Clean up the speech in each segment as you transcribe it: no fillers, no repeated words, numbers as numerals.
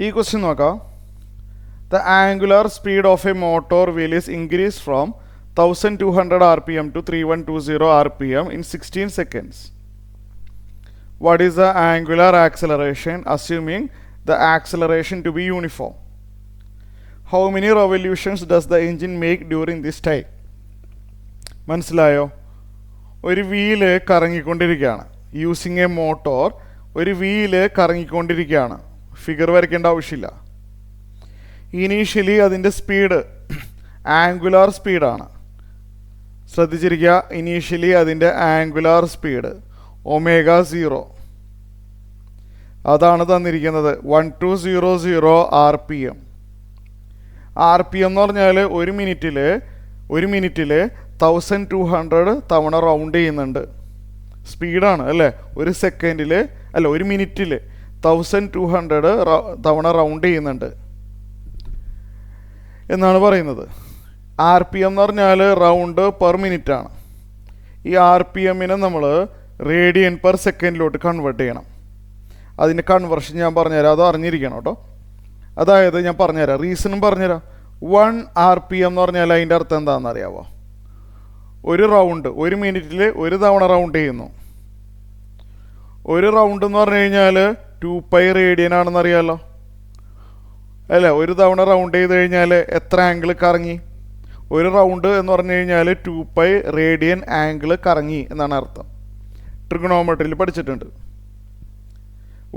ഈ ക്വസ്റ്റ്യൻ നോക്കാം. The angular speed of a motor wheel is increased from 1200 rpm to 3120 rpm in 16 seconds. What is the angular acceleration assuming the acceleration to be uniform? How many revolutions does the engine make during this time? മനസ്സിലായോ? ഒരു wheel കറങ്ങിക്കൊണ്ടിരിക്കുകയാണ്. Using A motor, ഒരു wheel കറങ്ങിക്കൊണ്ടിരിക്കുകയാണ്. Figure വരയ്ക്കേണ്ട ആവശ്യമില്ല. Initially അതിൻ്റെ speed angular സ്പീഡാണ്. ശ്രദ്ധിച്ചിരിക്കുക, initially അതിൻ്റെ angular speed ω0 അതാണ് തന്നിരിക്കുന്നത്. 1200 RPM. RPM എന്ന് പറഞ്ഞാൽ ഒരു മിനിറ്റിൽ 1200 തവണ റൗണ്ട് ചെയ്യുന്നുണ്ട്. സ്പീഡാണ് അല്ലേ? ഒരു സെക്കൻഡിൽ അല്ല, ഒരു മിനിറ്റിൽ 1200 തവണ റൗണ്ട് ചെയ്യുന്നുണ്ട് എന്നാണ് പറയുന്നത്. RPM എന്ന് പറഞ്ഞാൽ റൗണ്ട് പെർ മിനിറ്റ് ആണ്. ഈ RPMനെ നമ്മൾ റേഡിയൻ പെർ സെക്കൻഡിലോട്ട് കൺവേർട്ട് ചെയ്യണം. അതിൻ്റെ കൺവേർഷൻ ഞാൻ പറഞ്ഞുതരാം, അത് അറിഞ്ഞിരിക്കണം കേട്ടോ. അതായത് ഞാൻ പറഞ്ഞുതരാം, റീസണും പറഞ്ഞുതരാം. 1 RPM എന്ന് പറഞ്ഞാൽ അതിൻ്റെ അർത്ഥം എന്താണെന്ന് അറിയാമോ? ഒരു റൗണ്ട്, ഒരു മിനിറ്റിൽ ഒരു തവണ റൗണ്ട് ചെയ്യുന്നു. ഒരു റൗണ്ട് എന്ന് പറഞ്ഞു കഴിഞ്ഞാൽ 2π റേഡിയൻ ആണെന്ന് അറിയാമല്ലോ അല്ലേ? ഒരു തവണ റൗണ്ട് ചെയ്ത് കഴിഞ്ഞാൽ എത്ര ആംഗിൾ കറങ്ങി? ഒരു റൗണ്ട് എന്ന് പറഞ്ഞു കഴിഞ്ഞാൽ 2π റേഡിയൻ ആംഗിൾ കറങ്ങി എന്നാണ് അർത്ഥം. ട്രിഗണോമെട്രിയിൽ പഠിച്ചിട്ടുണ്ട്.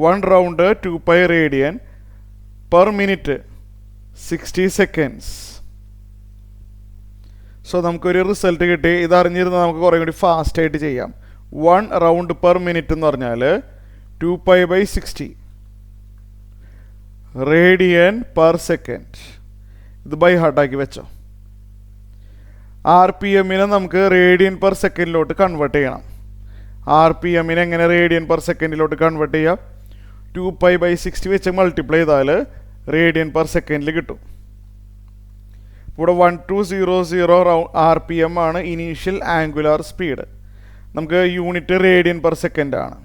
1 round 2π radian per minute 60 seconds. So നമുക്കൊരു റിസൾട്ട് കിട്ടി. ഇതറിഞ്ഞിരുന്നാൽ നമുക്ക് കുറേ കൂടി ഫാസ്റ്റായിട്ട് ചെയ്യാം. 1 റൗണ്ട് പെർ മിനിറ്റ് എന്ന് പറഞ്ഞാൽ 2π/60 റേഡിയൻ പെർ സെക്കൻഡ്. ഇത് ബൈ ഹാർട്ടാക്കി വെച്ചോ. RPMനെ നമുക്ക് റേഡിയൻ പെർ സെക്കൻഡിലോട്ട് കൺവേർട്ട് ചെയ്യണം. RPMനെ എങ്ങനെ റേഡിയൻ പെർ സെക്കൻഡിലോട്ട് കൺവേർട്ട് ചെയ്യാം? 2π/60 വെച്ച് മൾട്ടിപ്ലൈ ചെയ്താൽ റേഡിയൻ പെർ സെക്കൻഡിൽ കിട്ടും. ഇവിടെ 1200 RPM ആണ് ഇനീഷ്യൽ ആംഗുലാർ സ്പീഡ്. നമുക്ക് യൂണിറ്റ് റേഡിയൻ പെർ സെക്കൻഡ് ആണ്.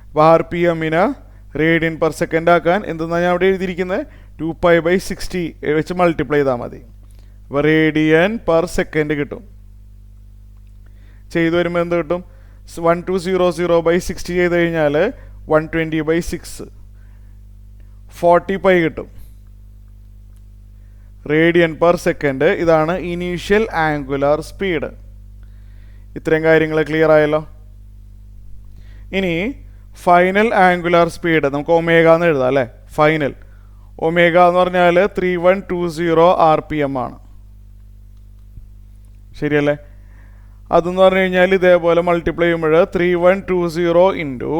അപ്പോൾ RPMനെ റേഡിയൻ പെർ സെക്കൻഡ് ആക്കാൻ എന്തെന്നാണ് ഞാൻ അവിടെ എഴുതിയിരിക്കുന്നത്? 2π/60 വെച്ച് മൾട്ടിപ്ലൈ ചെയ്താൽ മതി. അപ്പോൾ റേഡിയൻ പെർ സെക്കൻഡ് കിട്ടും. ചെയ്തു വരുമ്പോൾ എന്ത് കിട്ടും? 1200/60 ചെയ്ത് കഴിഞ്ഞാൽ 120/6 40π കിട്ടും റേഡിയൻ പെർ സെക്കൻഡ്. ഇതാണ് ഇനീഷ്യൽ ആംഗുലാർ സ്പീഡ്. ഇത്രയും കാര്യങ്ങൾ ക്ലിയർ ആയല്ലോ. ഇനി ഫൈനൽ ആംഗുലാർ സ്പീഡ് നമുക്ക് ഒമേഗ എന്ന് എഴുതാം അല്ലേ? ഫൈനൽ ഒമേഗ എന്ന് പറഞ്ഞാൽ 3120 RPM ആണ്. ശരിയല്ലേ? അതെന്ന് പറഞ്ഞു കഴിഞ്ഞാൽ ഇതേപോലെ മൾട്ടിപ്ലൈ ചെയ്യുമ്പോൾ 3120 ഇൻറ്റു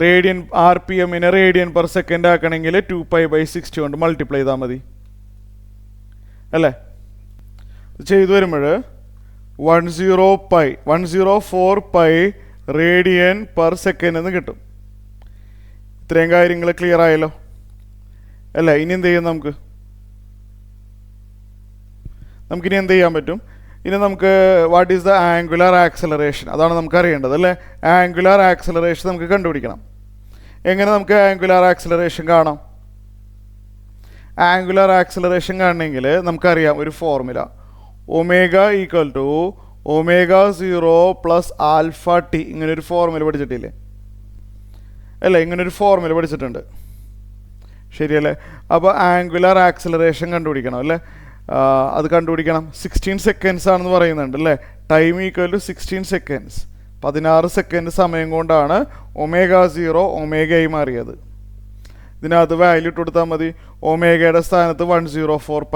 റേഡിയൻ RPMനെ റേഡിയൻ പെർ സെക്കൻഡ് ആക്കണമെങ്കിൽ 2π/60 കൊണ്ട് മൾട്ടിപ്ലൈ ചെയ്താൽ മതി അല്ലേ? ചെയ്തു വരുമ്പോൾ 104π റേഡിയൻ പെർ സെക്കൻഡ് എന്ന് കിട്ടും. ഇത്രയും കാര്യങ്ങൾ ക്ലിയർ ആയല്ലോ അല്ലേ? ഇനി എന്ത് ചെയ്യും? നമുക്കിനി എന്ത് ചെയ്യാൻ പറ്റും? ഇനി നമുക്ക് what is the angular acceleration, അതാണ് നമുക്ക് അറിയേണ്ടത് അല്ലേ? ആംഗുലാർ ആക്സലറേഷൻ നമുക്ക് കണ്ടുപിടിക്കണം. എങ്ങനെ നമുക്ക് ആംഗുലാർ ആക്സലറേഷൻ കാണാം? ആംഗുലാർ ആക്സലറേഷൻ കാണണമെങ്കിൽ നമുക്കറിയാം ഒരു formula. Omega equal to ω0 + α/t. ഇങ്ങനൊരു ഫോർമുല പഠിച്ചിട്ടില്ലേ അല്ലേ? ഇങ്ങനൊരു ഫോർമുല പഠിച്ചിട്ടുണ്ട്. ശരിയല്ലേ? അപ്പോൾ ആംഗുലാർ ആക്സലറേഷൻ കണ്ടുപിടിക്കണം അല്ലേ? അത് കണ്ടുപിടിക്കണം. 16 സെക്കൻഡ്സ് ആണെന്ന് പറയുന്നുണ്ട് അല്ലേ? Time equal to 16 seconds. 16 second സമയം കൊണ്ടാണ് ω0 ഒമേഗയായി മാറിയത്. ഇതിനകത്ത് വാല്യൂ ഇട്ട് കൊടുത്താൽ മതി. ഒമേഗയുടെ സ്ഥാനത്ത് 104π,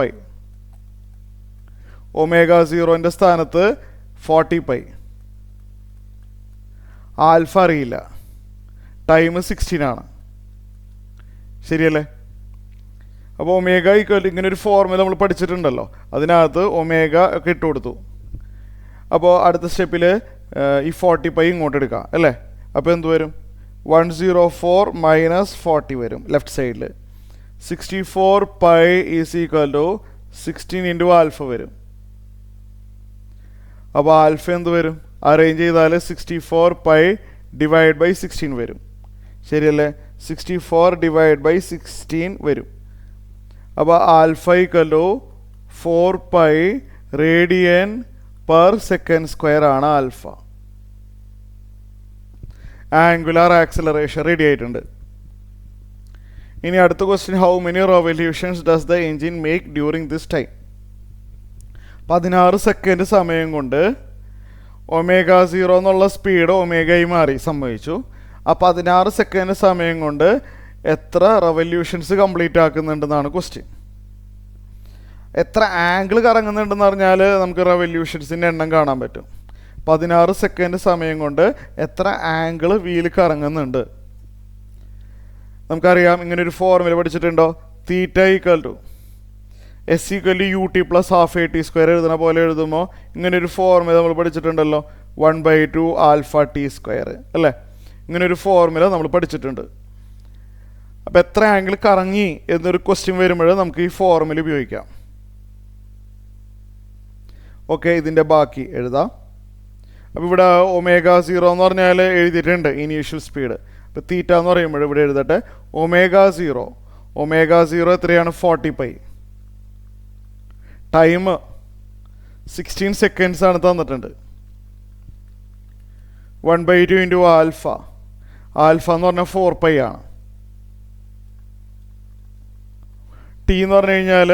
ω0ൻ്റെ സ്ഥാനത്ത് 40π. ആൽഫ അറിയില്ല, ടൈം 16 ആണ്. ശരിയല്ലേ? അപ്പോൾ ഒമേഗ ഈക്വൽ ഇങ്ങനെ ഒരു ഫോർമുല നമ്മൾ പഠിച്ചിട്ടുണ്ടല്ലോ, അതിനകത്ത് ഒമേഗ ഒക്കെ ഇട്ട് കൊടുത്തു. അപ്പോൾ അടുത്ത സ്റ്റെപ്പിൽ ഈ 40π ഇങ്ങോട്ട് എടുക്കാം അല്ലേ? അപ്പോൾ എന്ത് വരും? 104 - 40 വരും ലെഫ്റ്റ് സൈഡിൽ. 64π is equal to 16 into alpha വരും. അപ്പോൾ ആൽഫ എന്ത് വരും? അറേഞ്ച് ചെയ്താൽ 64π / 16 വരും. ശരിയല്ലേ? 64 ഡിവൈഡ് ബൈ 16 വരും. അപ്പോൾ alpha equal to 4 pi radian per second square ആണ് ആൽഫ. ആംഗുലാർ ആക്സിലറേഷൻ റെഡി ആയിട്ടുണ്ട്. ഇനി അടുത്ത question, how many revolutions does the engine make during this time? 16 second സമയം കൊണ്ട് ω0 എന്നുള്ള സ്പീഡ് ഒമേഗയായി മാറി സംഭവിച്ചു. ആ 16 സെക്കൻഡ് സമയം കൊണ്ട് എത്ര റെവല്യൂഷൻസ് കംപ്ലീറ്റ് ആക്കുന്നുണ്ടെന്നാണ് ക്വസ്റ്റ്യൻ. എത്ര ആംഗിൾ കറങ്ങുന്നുണ്ടെന്ന് പറഞ്ഞാൽ നമുക്ക് റെവല്യൂഷൻസിൻ്റെ എണ്ണം കാണാൻ പറ്റും. 16 സെക്കൻഡ് സമയം കൊണ്ട് എത്ര ആംഗിൾ വീൽ കറങ്ങുന്നുണ്ട്. നമുക്കറിയാം, ഇങ്ങനൊരു ഫോർമുല പഠിച്ചിട്ടുണ്ടോ? Theta equal to s equal to u t plus half a t square എഴുതുന്ന പോലെ എഴുതുമ്പോൾ ഇങ്ങനൊരു ഫോർമുല നമ്മൾ പഠിച്ചിട്ടുണ്ടല്ലോ, 1/2 ആൽഫ ടി സ്ക്വയർ അല്ലേ? ഇങ്ങനൊരു ഫോർമുല നമ്മൾ പഠിച്ചിട്ടുണ്ട്. അപ്പോൾ എത്ര ആംഗിൾ കറങ്ങി എന്നൊരു ക്വസ്റ്റ്യൻ വരുമ്പോൾ നമുക്ക് ഈ ഫോർമുല ഉപയോഗിക്കാം. ഓക്കെ, ഇതിൻ്റെ ബാക്കി എഴുതാം. അപ്പോൾ ഇവിടെ ω0 എന്ന് പറഞ്ഞാൽ എഴുതിയിട്ടുണ്ട് ഇനീഷ്യൽ സ്പീഡ്. അപ്പോൾ തീറ്റ എന്ന് പറയുമ്പോൾ ഇവിടെ എഴുതട്ടെ ω0 എത്രയാണ്? 40 പൈ. ടൈം 16 സെക്കൻഡ്സ് ആണ് തന്നിട്ടുണ്ട്. 1/2 ഇൻറ്റു ആൽഫ എന്ന് പറഞ്ഞാൽ 4 പൈ ആണ്. ടി എന്ന് പറഞ്ഞു കഴിഞ്ഞാൽ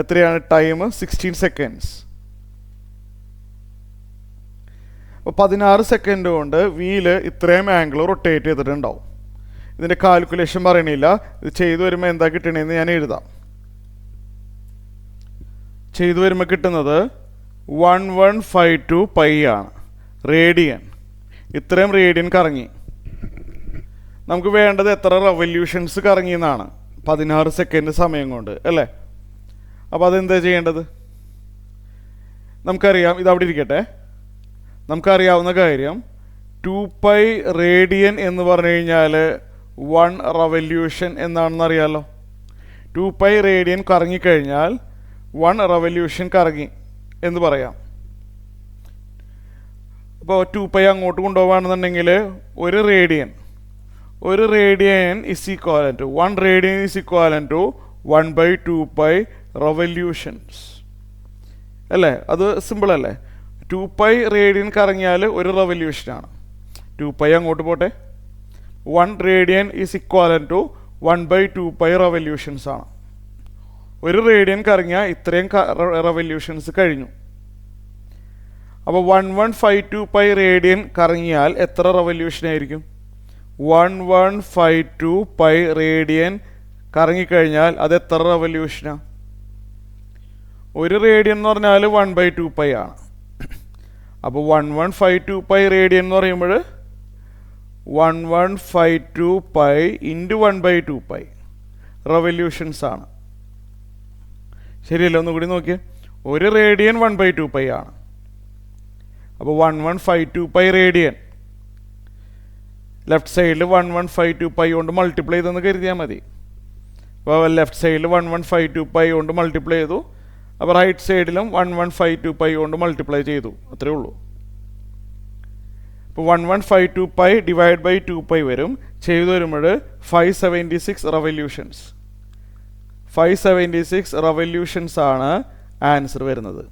എത്രയാണ്? Time 16 seconds. അപ്പോൾ 16 സെക്കൻഡ് കൊണ്ട് വീല് ഇത്രയും ആംഗിൾ റൊട്ടേറ്റ് ചെയ്തിട്ടുണ്ടാവും. ഇതിൻ്റെ കാൽക്കുലേഷൻ പറയണില്ല, ഇത് ചെയ്തു വരുമ്പോൾ എന്താ കിട്ടണേന്ന് ഞാൻ എഴുതാം. ചെയ്തു വരുമ്പോൾ കിട്ടുന്നത് 1152 പൈ ആണ് റേഡിയൻ. ഇത്രയും റേഡിയൻ കറങ്ങി. നമുക്ക് വേണ്ടത് എത്ര റെവല്യൂഷൻസ് കറങ്ങിയെന്നാണ് 16 സെക്കൻഡ് സമയം കൊണ്ട് അല്ലേ? അപ്പോൾ അതെന്താ ചെയ്യേണ്ടത്? നമുക്കറിയാം, ഇതവിടെ ഇരിക്കട്ടെ. നമുക്കറിയാവുന്ന കാര്യം 2 പൈ റേഡിയൻ എന്ന് പറഞ്ഞു കഴിഞ്ഞാൽ 1 റെവല്യൂഷൻ എന്നാണെന്ന് അറിയാമല്ലോ. 2 പൈ റേഡിയൻ കറങ്ങിക്കഴിഞ്ഞാൽ 1 റെവല്യൂഷൻ കറങ്ങി എന്ന് പറയാം. അപ്പോൾ 2 പൈ അങ്ങോട്ട് കൊണ്ടുപോകുകയാണെന്നുണ്ടെങ്കിൽ ഒരു radian is equal to 1 radian is equal to 1/2 pi revolutions അല്ലേ? അത് സിമ്പിൾ അല്ലേ? 2 പൈ റേഡിയൻ കറങ്ങിയാൽ ഒരു റെവല്യൂഷനാണ്. 2 പൈ അങ്ങോട്ട് പോട്ടെ. 1 radian is equal to 1/2 pi revolutions ആണ്. ഒരു റേഡിയൻ കറങ്ങിയാൽ ഇത്രയും റെവല്യൂഷൻസ് കഴിഞ്ഞു. അപ്പോൾ 1152 പൈ റേഡിയൻ കറങ്ങിയാൽ എത്ര റെവല്യൂഷൻ ആയിരിക്കും? 1152 പൈ റേഡിയൻ കറങ്ങിക്കഴിഞ്ഞാൽ അത് എത്ര റെവല്യൂഷനാണ്? ഒരു റേഡിയൻ എന്ന് പറഞ്ഞാൽ 1/2 പൈ ആണ്. അപ്പോൾ 1152 പൈ റേഡിയൻ എന്ന് പറയുമ്പോൾ 1152 പൈ ഇൻറ്റു 1/2 പൈ റെവല്യൂഷൻസ് ആണ്. ശരിയല്ലോ? ഒന്നുകൂടി നോക്കിയേ. ഒരു റേഡിയൻ 1/2 പൈ ആണ്. അപ്പോൾ 1152 പൈ റേഡിയൻ ലെഫ്റ്റ് സൈഡിൽ 1152 പൈ കൊണ്ട് മൾട്ടിപ്ലൈ ചെയ്തെന്ന് കരുതിയാൽ മതി. അപ്പോൾ ലെഫ്റ്റ് സൈഡിൽ 1152 പൈ കൊണ്ട് മൾട്ടിപ്ലൈ ചെയ്തു. അപ്പോൾ റൈറ്റ് സൈഡിലും 1152 പൈ കൊണ്ട് മൾട്ടിപ്ലൈ ചെയ്തു. അത്രേ ഉള്ളൂ. ഇപ്പോൾ 1152 പൈ ഡിവൈഡ് ബൈ 2 പൈ വരും. ചെയ്തു വരുമ്പോൾ 576 റെവല്യൂഷൻസ്. 576 റെവല്യൂഷൻസ് ആണ് ആൻസർ വരുന്നത്.